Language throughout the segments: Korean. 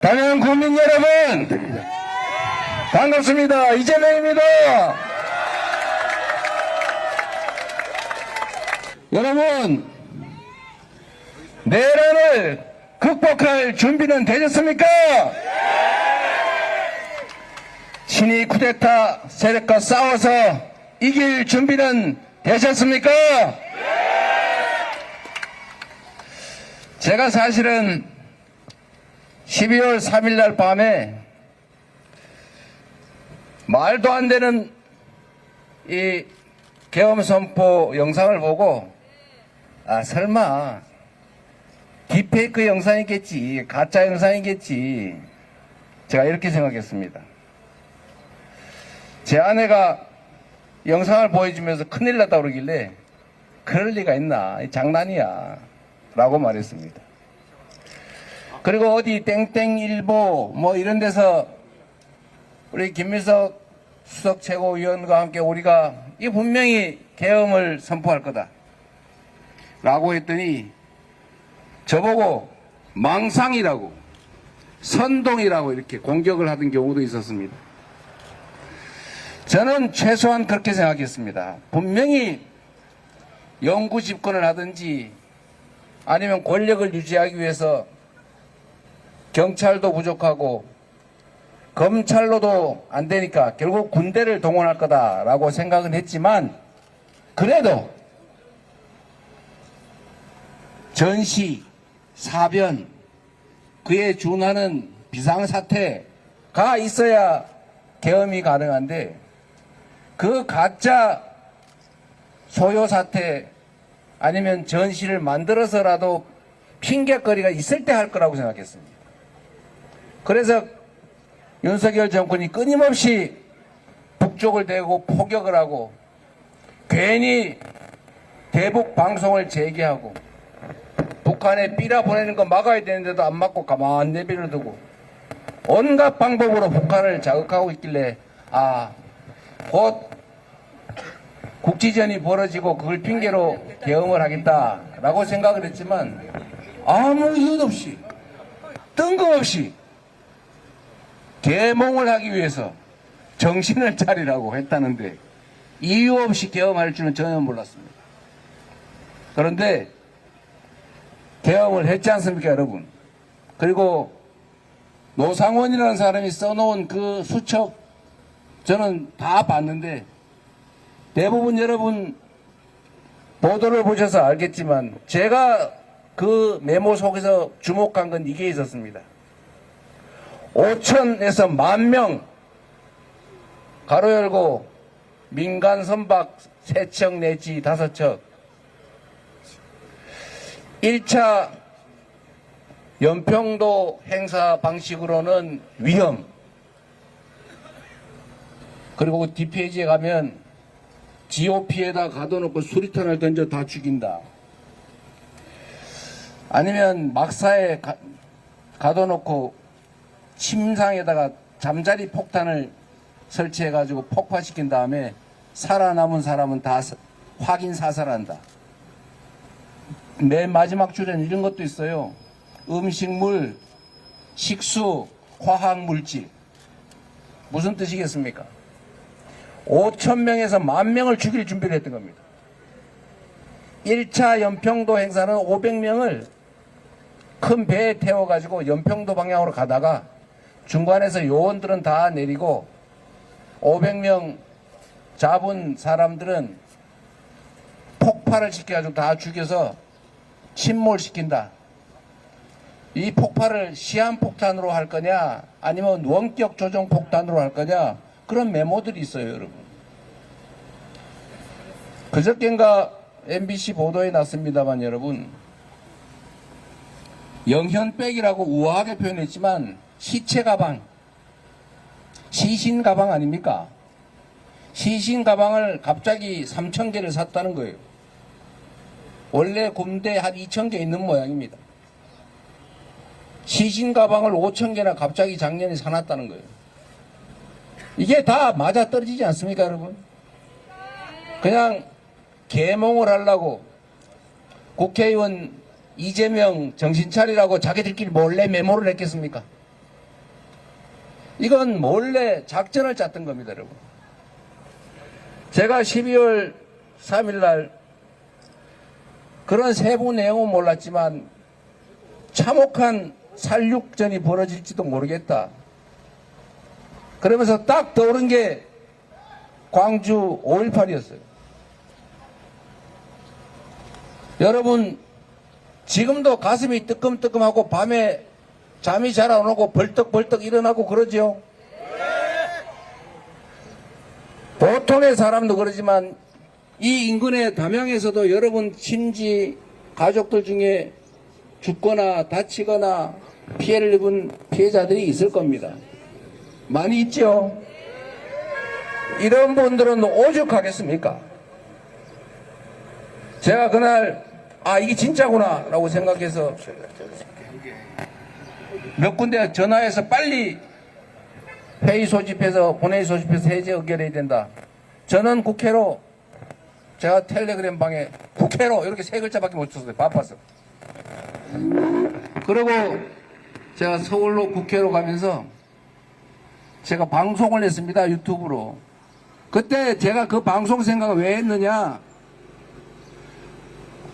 단양 국민 여러분, 반갑습니다. 이재명입니다. 여러분, 내란을 극복할 준비는 되셨습니까? 친위 쿠데타 세력과 싸워서 이길 준비는 되셨습니까? 제가 사실은 12월 3일 날 밤에 말도 안 되는 이 계엄 선포 영상을 보고 설마 딥페이크 영상이겠지, 가짜 영상이겠지, 제가 이렇게 생각했습니다. 제 아내가 영상을 보여주면서 큰일 났다 그러길래 그럴 리가 있나, 장난이야 라고 말했습니다. 그리고 어디 땡땡일보 뭐 이런 데서 우리 김민석 수석 최고위원과 함께 우리가 이 분명히 계엄을 선포할 거다 라고 했더니 저보고 망상이라고, 선동이라고 이렇게 공격을 하던 경우도 있었습니다. 저는 최소한 그렇게 생각했습니다. 분명히 영구 집권을 하든지 아니면 권력을 유지하기 위해서 경찰도 부족하고 검찰로도 안 되니까 결국 군대를 동원할 거다라고 생각은 했지만, 그래도 전시, 사변, 그에 준하는 비상사태가 있어야 계엄이 가능한데 그 가짜 소요사태 아니면 전시를 만들어서라도 핑계거리가 있을 때 할 거라고 생각했습니다. 그래서 윤석열 정권이 끊임없이 북쪽을 대고 포격을 하고 괜히 대북 방송을 재개하고 북한에 삐라 보내는 거 막아야 되는데도 안 막고 가만히 내버려두고 온갖 방법으로 북한을 자극하고 있길래 곧 국지전이 벌어지고 그걸 핑계로 계엄을 하겠다라고 생각을 했지만 아무 이유 없이 뜬금없이 계몽을 하기 위해서 정신을 차리라고 했다는데 이유 없이 계엄할 줄은 전혀 몰랐습니다. 그런데 계엄을 했지 않습니까, 여러분? 그리고 노상원이라는 사람이 써놓은 그 수첩 저는 다 봤는데 대부분 여러분 보도를 보셔서 알겠지만 제가 그 메모 속에서 주목한 건 이게 있었습니다. 5천에서 10,000명 가로 열고 민간 선박 3척 내지 5척 1차 연평도 행사 방식으로는 위험, 그리고 그 뒷페이지에 가면 GOP에다 가둬놓고 수리탄을 던져 다 죽인다, 아니면 막사에 가둬놓고 침상에다가 잠자리 폭탄을 설치해가지고 폭파시킨 다음에 살아남은 사람은 다 확인 사살한다. 맨 마지막 줄에는 이런 것도 있어요. 음식물, 식수, 화학물질. 무슨 뜻이겠습니까? 5,000명에서 10,000명을 죽일 준비를 했던 겁니다. 1차 연평도 행사는 500명을 큰 배에 태워가지고 연평도 방향으로 가다가 중간에서 요원들은 다 내리고 500명 잡은 사람들은 폭발을 시켜가지고 다 죽여서 침몰시킨다. 이 폭발을 시한폭탄으로 할 거냐 아니면 원격 조종 폭탄으로 할 거냐, 그런 메모들이 있어요, 여러분. 그저께인가 MBC 보도에 났습니다만 여러분, 영현백이라고 우아하게 표현했지만 시체 가방, 시신 가방 아닙니까? 시신 가방을 갑자기 3,000개를 샀다는 거예요. 원래 군대 한 2,000개 있는 모양입니다. 시신 가방을 5,000개나 갑자기 작년에 사놨다는 거예요. 이게 다 맞아 떨어지지 않습니까, 여러분? 그냥 계몽을 하려고 국회의원 이재명 정신 차리라고 자기들끼리 몰래 메모를 했겠습니까? 이건 몰래 작전을 짰던 겁니다, 여러분. 제가 12월 3일 날 그런 세부 내용은 몰랐지만 참혹한 살육전이 벌어질지도 모르겠다. 그러면서 딱 떠오른 게 광주 5.18이었어요. 여러분, 지금도 가슴이 뜨끔뜨끔하고 밤에 잠이 잘 안 오고 벌떡벌떡 일어나고 그러죠. 보통의 사람도 그러지만 이 인근의 담양에서도 여러분 친지 가족들 중에 죽거나 다치거나 피해를 입은 피해자들이 있을 겁니다. 많이 있죠. 이런 분들은 오죽하겠습니까? 제가 그날 이게 진짜구나 라고 생각해서 몇 군데 전화해서 빨리 회의 소집해서 본회의 소집해서 해제 의결해야 된다. 저는 국회로, 제가 텔레그램 방에 국회로 이렇게 세 글자밖에 못 썼어요. 바빠서. 그리고 제가 서울로 국회로 가면서 제가 방송을 했습니다. 유튜브로. 그때 제가 그 방송 생각을 왜 했느냐,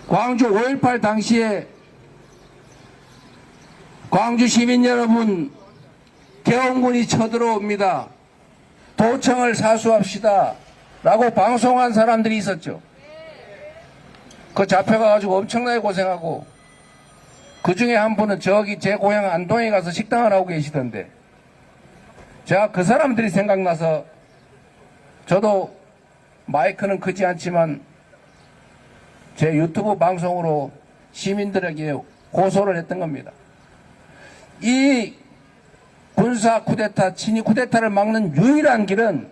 광주 5.18 당시에 광주 시민 여러분, 계엄군이 쳐들어옵니다. 도청을 사수합시다 라고 방송한 사람들이 있었죠. 그 잡혀가가지고 엄청나게 고생하고, 그 중에 한 분은 저기 제 고향 안동에 가서 식당을 하고 계시던데, 제가 그 사람들이 생각나서 저도 마이크는 크지 않지만 제 유튜브 방송으로 시민들에게 고소를 했던 겁니다. 이 군사 쿠데타, 친위 쿠데타를 막는 유일한 길은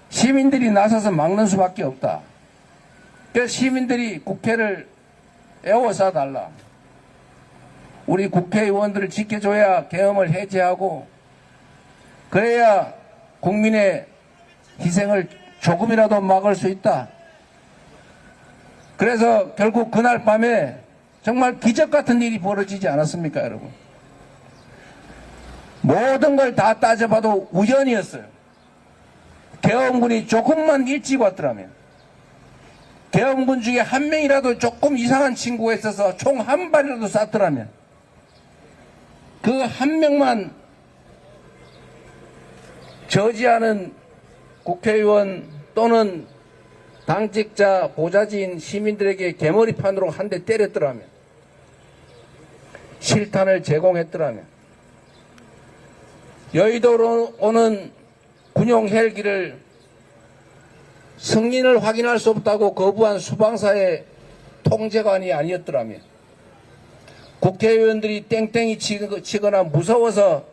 시민들이 나서서 막는 수밖에 없다. 그래서 시민들이 국회를 에워싸 달라. 우리 국회의원들을 지켜줘야 계엄을 해제하고, 그래야 국민의 희생을 조금이라도 막을 수 있다. 그래서 결국 그날 밤에 정말 기적 같은 일이 벌어지지 않았습니까, 여러분? 모든 걸 다 따져봐도 우연이었어요. 계엄군이 조금만 일찍 왔더라면, 계엄군 중에 한 명이라도 조금 이상한 친구가 있어서 총 한 발이라도 쐈더라면, 그 한 명만 저지하는 국회의원 또는 당직자, 보좌진 시민들에게 개머리판으로 한 대 때렸더라면, 실탄을 제공했더라면, 여의도로 오는 군용 헬기를 승인을 확인할 수 없다고 거부한 수방사의 통제관이 아니었더라면, 국회의원들이 땡땡이 치거나 무서워서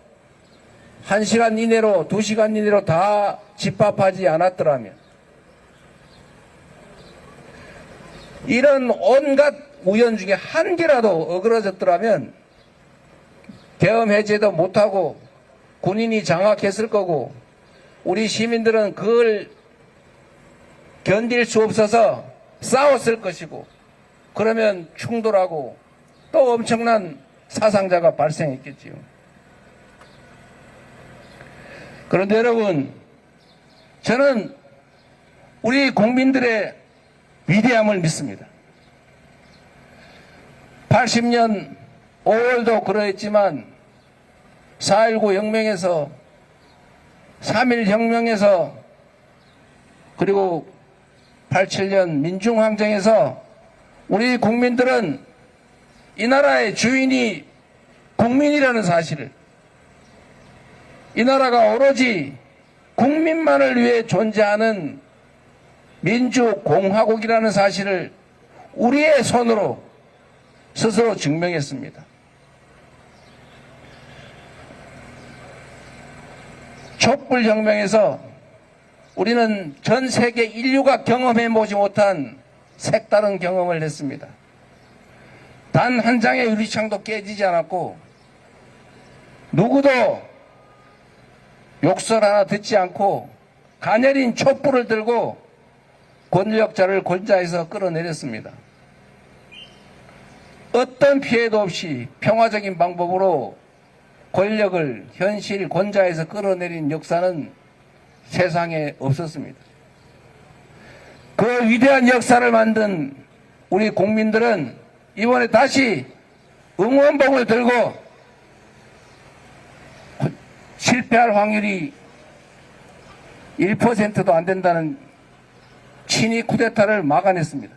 1시간 이내로 2시간 이내로 다 집합하지 않았더라면, 이런 온갖 우연 중에 한 개라도 어그러졌더라면 계엄 해제도 못하고 군인이 장악했을 거고, 우리 시민들은 그걸 견딜 수 없어서 싸웠을 것이고, 그러면 충돌하고 또 엄청난 사상자가 발생했겠지요. 그런데 여러분, 저는 우리 국민들의 위대함을 믿습니다. 80년 5월도 그러했지만 4.19 혁명에서, 3.1 혁명에서, 그리고 87년 민중항쟁에서 우리 국민들은 이 나라의 주인이 국민이라는 사실을, 이 나라가 오로지 국민만을 위해 존재하는 민주공화국이라는 사실을 우리의 손으로 스스로 증명했습니다. 촛불혁명에서 우리는 전 세계 인류가 경험해보지 못한 색다른 경험을 했습니다. 단 한 장의 유리창도 깨지지 않았고, 누구도 욕설 하나 듣지 않고 가녀린 촛불을 들고 권력자를 권좌에서 끌어내렸습니다. 어떤 피해도 없이 평화적인 방법으로 권력을 현실 권좌에서 끌어내린 역사는 세상에 없었습니다. 그 위대한 역사를 만든 우리 국민들은 이번에 다시 응원봉을 들고 실패할 확률이 1%도 안 된다는 친위 쿠데타를 막아냈습니다.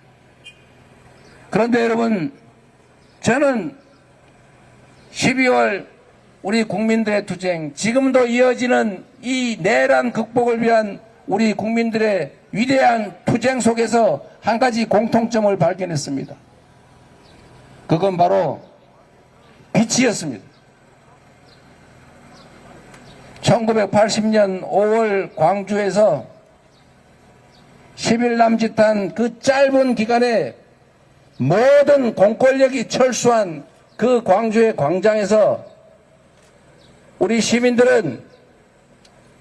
그런데 여러분, 저는 12월 우리 국민들의 투쟁, 지금도 이어지는 이 내란 극복을 위한 우리 국민들의 위대한 투쟁 속에서 한 가지 공통점을 발견했습니다. 그건 바로 빛이었습니다. 1980년 5월 광주에서 10일 남짓한 그 짧은 기간에 모든 공권력이 철수한 그 광주의 광장에서 우리 시민들은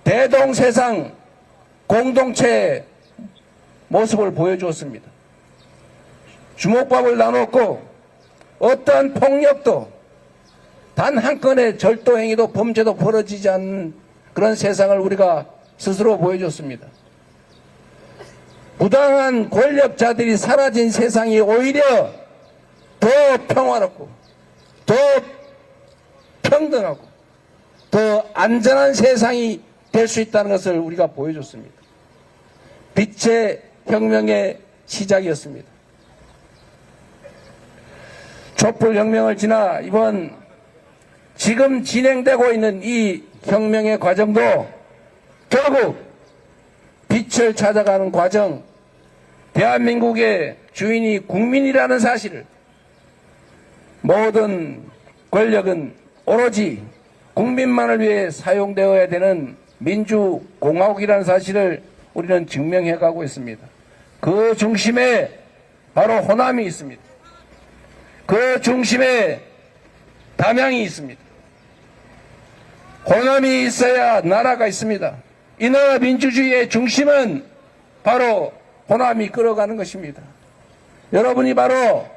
대동세상 공동체의 모습을 보여주었습니다. 주먹밥을 나눴고 어떠한 폭력도 단 한 건의 절도행위도 범죄도 벌어지지 않는 그런 세상을 우리가 스스로 보여줬습니다. 부당한 권력자들이 사라진 세상이 오히려 더 평화롭고 더 평등하고 더 안전한 세상이 될 수 있다는 것을 우리가 보여줬습니다. 빛의 혁명의 시작이었습니다. 촛불혁명을 지나 이번 지금 진행되고 있는 이 혁명의 과정도 결국 빛을 찾아가는 과정, 대한민국의 주인이 국민이라는 사실을, 모든 권력은 오로지 국민만을 위해 사용되어야 되는 민주공화국이라는 사실을 우리는 증명해 가고 있습니다. 그 중심에 바로 호남이 있습니다. 그 중심에 담양이 있습니다. 호남이 있어야 나라가 있습니다. 이 나라 민주주의의 중심은 바로 호남이 끌어가는 것입니다. 여러분이 바로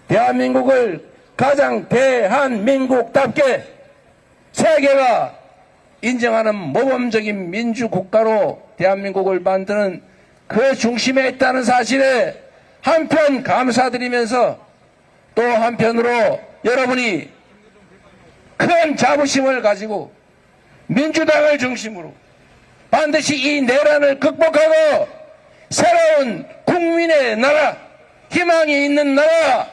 대한민국을 가장 대한민국답게 세계가 인정하는 모범적인 민주국가로 대한민국을 만드는 그 중심에 있다는 사실에 한편 감사드리면서 또 한편으로 여러분이 큰 자부심을 가지고 민주당을 중심으로 반드시 이 내란을 극복하고 새로운 국민의 나라, 희망이 있는 나라,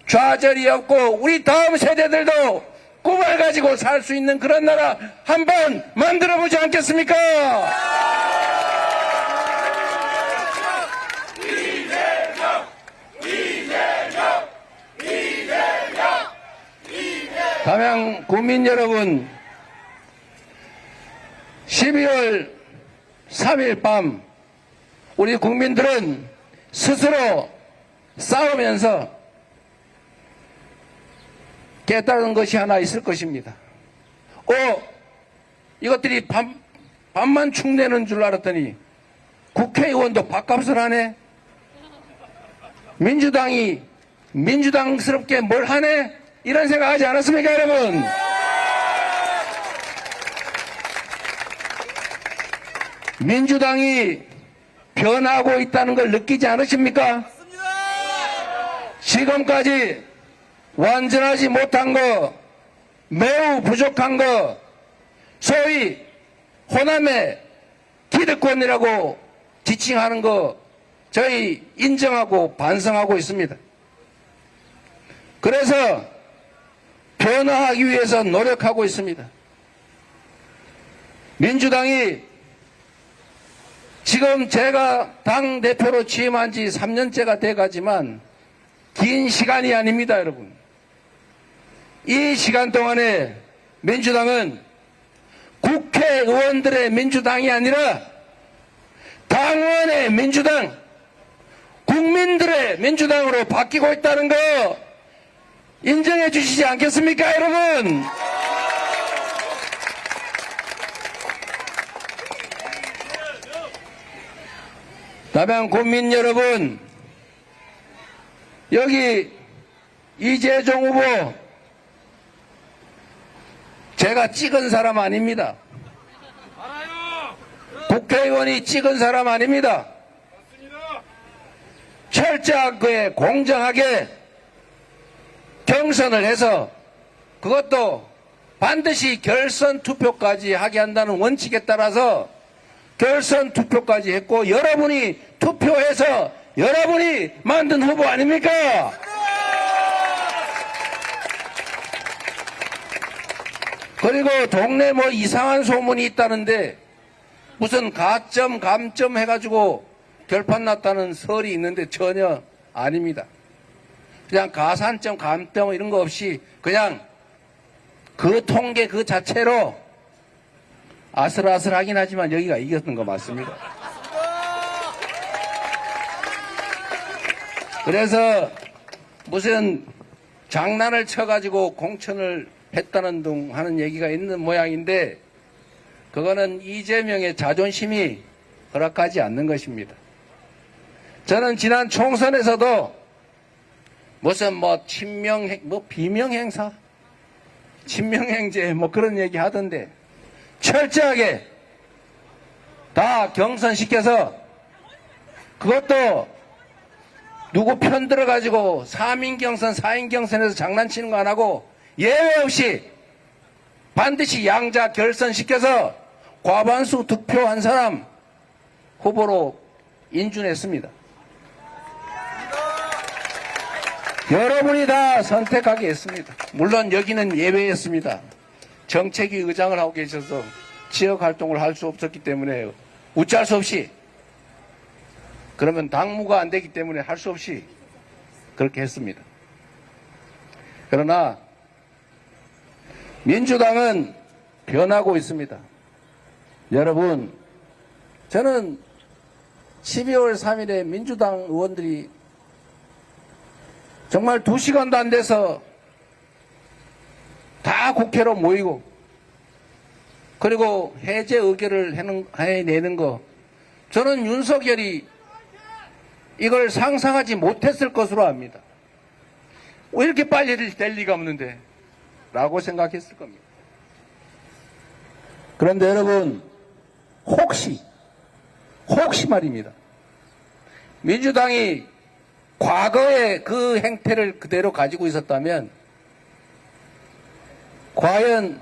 좌절이 없고 우리 다음 세대들도 꿈을 가지고 살 수 있는 그런 나라 한번 만들어보지 않겠습니까? 담양 국민 여러분, 12월 3일 밤 우리 국민들은 스스로 싸우면서 깨달은 것이 하나 있을 것입니다. 이것들이 밥만 축내는 줄 알았더니 국회의원도 밥값을 하네? 민주당이 민주당스럽게 뭘 하네? 이런 생각 하지 않았습니까, 여러분? 민주당이 변하고 있다는 걸 느끼지 않으십니까? 지금까지 완전하지 못한 거, 매우 부족한 거, 소위 호남의 기득권이라고 지칭하는 거 저희 인정하고 반성하고 있습니다. 그래서 변화하기 위해서 노력하고 있습니다. 민주당이 지금 제가 당대표로 취임한 지 3년째가 돼가지만 긴 시간이 아닙니다, 여러분. 이 시간 동안에 민주당은 국회의원들의 민주당이 아니라 당원의 민주당, 국민들의 민주당으로 바뀌고 있다는 거 인정해 주시지 않겠습니까, 여러분? 담양 국민 여러분, 여기 이재종 후보 제가 찍은 사람 아닙니다. 국회의원이 찍은 사람 아닙니다. 철저하게 공정하게 경선을 해서 그것도 반드시 결선 투표까지 하게 한다는 원칙에 따라서 결선 투표까지 했고 여러분이 투표해서 여러분이 만든 후보 아닙니까? 그리고 동네 뭐 이상한 소문이 있다는데 무슨 가점 감점 해가지고 결판 났다는 설이 있는데 전혀 아닙니다. 그냥 가산점 감점 이런 거 없이 그냥 그 통계 그 자체로 아슬아슬하긴 하지만 여기가 이겼던 거 맞습니다. 그래서 무슨 장난을 쳐가지고 공천을 했다는 등 하는 얘기가 있는 모양인데 그거는 이재명의 자존심이 허락하지 않는 것입니다. 저는 지난 총선에서도 무슨 뭐 친명, 뭐 비명행사, 친명행제 뭐 그런 얘기 하던데 철저하게 다 경선시켜서 그것도 누구 편 들어가지고 3인 경선, 4인 경선에서 장난치는 거 안 하고 예외 없이 반드시 양자 결선시켜서 과반수 득표한 사람 후보로 인준했습니다. 여러분이 다 선택하게 했습니다. 물론 여기는 예외였습니다. 정책위 의장을 하고 계셔서 지역활동을 할 수 없었기 때문에 우짤 수 없이 그러면 당무가 안 되기 때문에 할 수 없이 그렇게 했습니다. 그러나 민주당은 변하고 있습니다. 여러분, 저는 12월 3일에 민주당 의원들이 정말 2시간도 안 돼서 다 국회로 모이고 그리고 해제 의결을 해내는 거 저는 윤석열이 이걸 상상하지 못했을 것으로 압니다. 왜 이렇게 빨리 될 리가 없는데 라고 생각했을 겁니다. 그런데 여러분 혹시 말입니다. 민주당이 과거의 그 행태를 그대로 가지고 있었다면 과연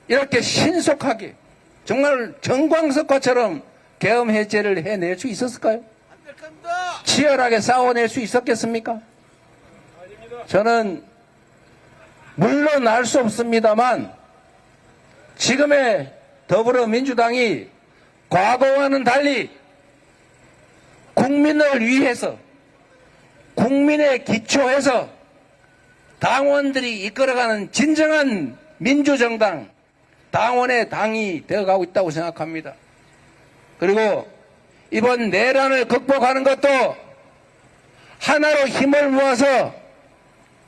이렇게 신속하게 정말 정광석과처럼 계엄 해제를 해낼 수 있었을까요? 치열하게 싸워낼 수 있었겠습니까? 저는 물론 알 수 없습니다만 지금의 더불어민주당이 과거와는 달리 국민을 위해서 국민의 기초에서 당원들이 이끌어가는 진정한 민주정당, 당원의 당이 되어가고 있다고 생각합니다. 그리고 이번 내란을 극복하는 것도 하나로 힘을 모아서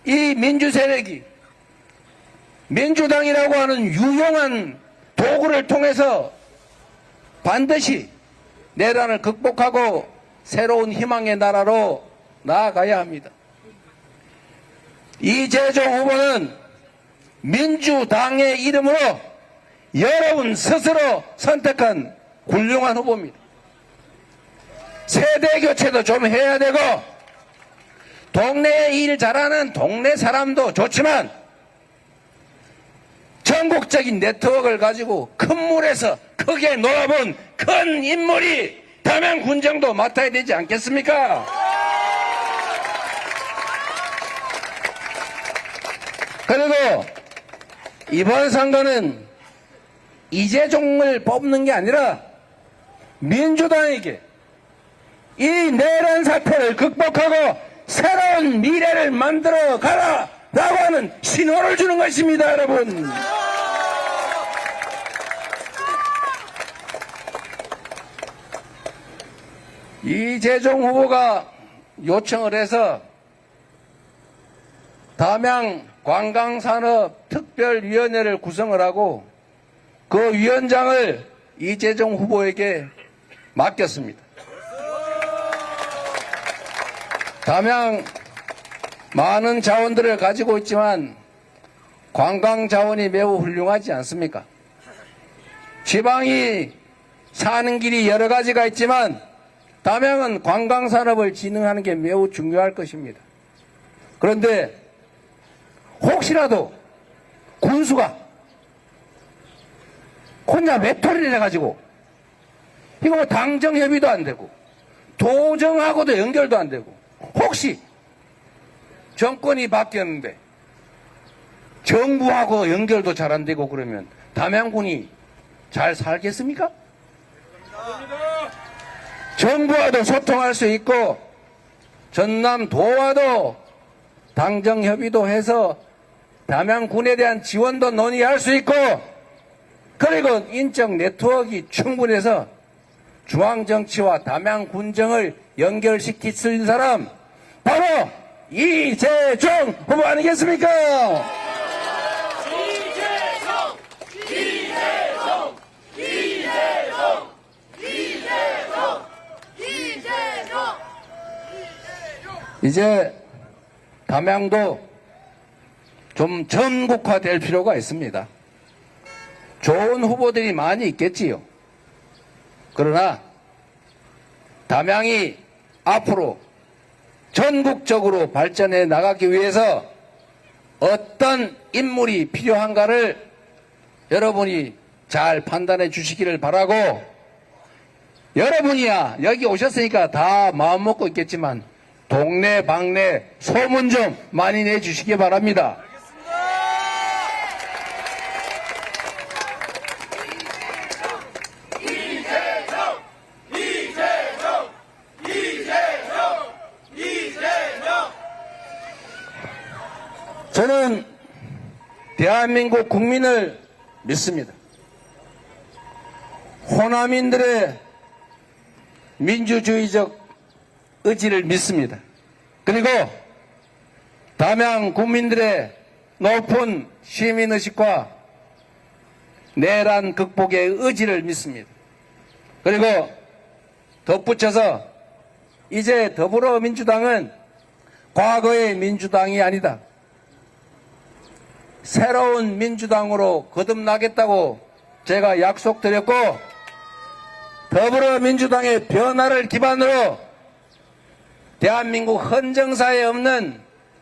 이 민주세력이 민주당이라고 하는 유용한 도구를 통해서 반드시 내란을 극복하고 새로운 희망의 나라로 나아가야 합니다. 이재종 후보는 민주당의 이름으로 여러분 스스로 선택한 훌륭한 후보입니다. 세대 교체도 좀 해야 되고 동네에 일 잘하는 동네 사람도 좋지만 전국적인 네트워크를 가지고 큰 물에서 크게 놀아본 큰 인물이 담양군정도 맡아야 되지 않겠습니까? 그리고 이번 선거는 이재종을 뽑는 게 아니라 민주당에게 이 내란 사태를 극복하고 새로운 미래를 만들어 가라 라고 하는 신호를 주는 것입니다. 여러분, 이재종 후보가 요청을 해서 담양 관광산업특별위원회를 구성을 하고 그 위원장을 이재종 후보에게 맡겼습니다. 담양 많은 자원들을 가지고 있지만 관광 자원이 매우 훌륭하지 않습니까? 지방이 사는 길이 여러 가지가 있지만 담양은 관광 산업을 진흥하는 게 매우 중요할 것입니다. 그런데 혹시라도 군수가 혼자 외톨이를 해가지고 이거 뭐 당정협의도 안 되고 도정하고도 연결도 안 되고 혹시 정권이 바뀌었는데 정부하고 연결도 잘 안 되고 그러면 담양군이 잘 살겠습니까? 정부와도 소통할 수 있고 전남도와도 당정협의도 해서 담양군에 대한 지원도 논의할 수 있고 그리고 인적 네트워크가 충분해서 중앙정치와 담양군정을 연결시킬 수 있는 사람 바로 이재종 후보 아니겠습니까? 이제 담양도 좀 전국화될 필요가 있습니다. 좋은 후보들이 많이 있겠지요. 그러나 담양이 앞으로 전국적으로 발전해 나가기 위해서 어떤 인물이 필요한가를 여러분이 잘 판단해 주시기를 바라고 여러분이야 여기 오셨으니까 다 마음먹고 있겠지만 동네 방네 소문 좀 많이 내주시기 바랍니다. 저는 대한민국 국민을 믿습니다. 호남인들의 민주주의적 의지를 믿습니다. 그리고 담양 국민들의 높은 시민의식과 내란 극복의 의지를 믿습니다. 그리고 덧붙여서 이제 더불어민주당은 과거의 민주당이 아니다. 새로운 민주당으로 거듭나겠다고 제가 약속드렸고 더불어민주당의 변화를 기반으로 대한민국 헌정사에 없는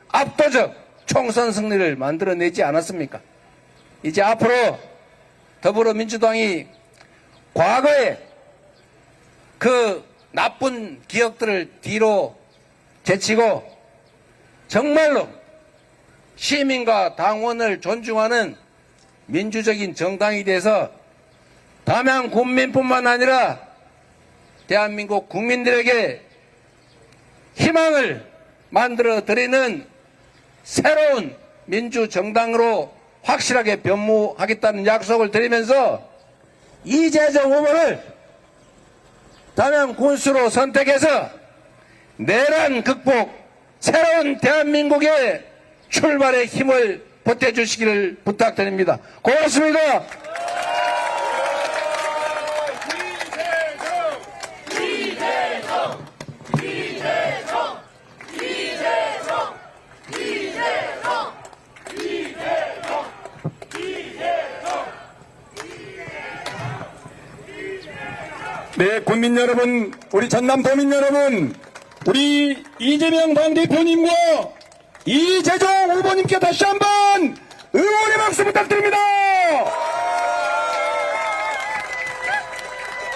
압도적 총선 승리를 만들어내지 않았습니까? 이제 앞으로 더불어민주당이 과거의 그 나쁜 기억들을 뒤로 제치고 정말로 시민과 당원을 존중하는 민주적인 정당이 돼서 담양 군민뿐만 아니라 대한민국 국민들에게 희망을 만들어 드리는 새로운 민주정당으로 확실하게 변모하겠다는 약속을 드리면서 이재종 후보를 담양 군수로 선택해서 내란 극복, 새로운 대한민국의 출발의 힘을 보태주시기를 부탁드립니다. 고맙습니다. 네, 국민 여러분, 우리 전남도민 여러분, 우리 이재명 당대표님과 이재종 후보님께 다시 한번 응원의 박수 부탁드립니다.